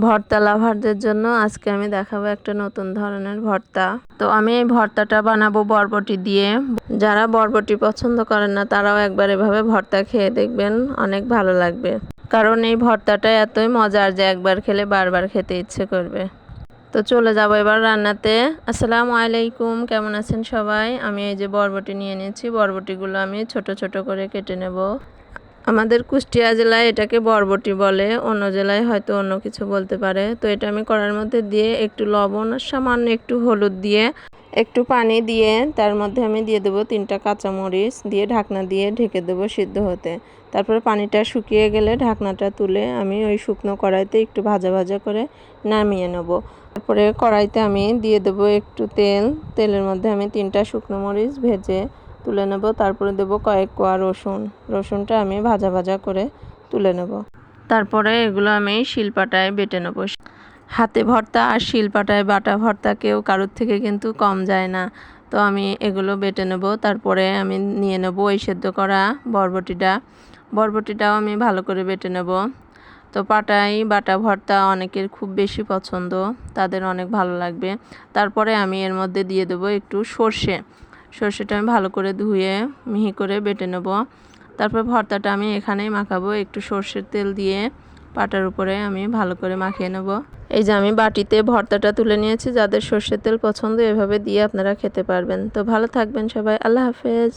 ভর্তা লাভারদের জন্য আজকে আমি দেখাবো একটা নতুন ধরনের ভর্তা। তো আমি এই ভর্তাটা বানাবো বরবটি দিয়ে। যারা বরবটি পছন্দ করেন না তারাও একবার এভাবে ভর্তা খেয়ে দেখবেন, অনেক ভালো লাগবে। কারণ এই ভর্তাটা এতই মজার যে একবার খেলে বারবার খেতে ইচ্ছে করবে। তো চলে যাবো এবার রান্নাতে। আসসালামু আলাইকুম, কেমন আছেন সবাই? আমি এই যে বরবটি নিয়ে নিয়েছি, বরবটিগুলো আমি ছোট ছোট করে কেটে নেব। আমাদের কুষ্টিয়া জেলায় এটাকে বরবটি বলে, অন্য জেলায় হয়তো অন্য কিছু বলতে পারে। তো এটা আমি কড়াইয়ের মধ্যে দিয়ে একটু লবণ আর সামান্য একটু হলুদ দিয়ে একটু পানি দিয়ে তার মধ্যে আমি দিয়ে দেবো 3টা কাঁচামরিচ দিয়ে ঢাকনা দিয়ে ঢেকে দেবো সিদ্ধ হতে। তারপরে পানিটা শুকিয়ে গেলে ঢাকনাটা তুলে আমি ওই শুকনো কড়াইতে একটু ভাজা ভাজা করে নামিয়ে নেব। তারপরে কড়াইতে আমি দিয়ে দেবো একটু তেল। তেলের মধ্যে আমি 3টা শুকনো মরিচ ভেজে তুলে নেব। তারপরে দেবো কয়েক কোয়া রসুন। রসুনটা আমি ভাজা ভাজা করে তুলে নেব। তারপরে এগুলো আমি শিলপাটায় বেটে নেব। হাতে ভর্তা আর শিলপাটায় বাটা ভর্তা কেউ কারোর থেকে কিন্তু কম যায় না। তো আমি এগুলো বেটে নেব। তারপরে আমি নিয়ে নেব ওই সেদ্ধ করা বরবটিটাও আমি ভালো করে বেটে নেব। তো পাটায় বাটা ভর্তা অনেকের খুব বেশি পছন্দ, তাদের অনেক ভালো লাগবে। তারপরে আমি এর মধ্যে দিয়ে দেবো একটু সর্ষেটা আমি ভালো করে ধুয়ে মিহি করে বেটে নেব। তারপর ভর্তাটা আমি এখানেই মাখাবো, একটু সর্ষের তেল দিয়ে পাটার উপরে আমি ভালো করে মাখিয়ে নেব। এই যে আমি বাটিতে ভর্তাটা তুলে নিয়েছি। যাদের সর্ষের তেল পছন্দ এভাবে দিয়ে আপনারা খেতে পারবেন। তো ভালো থাকবেন সবাই, আল্লাহ হাফেজ।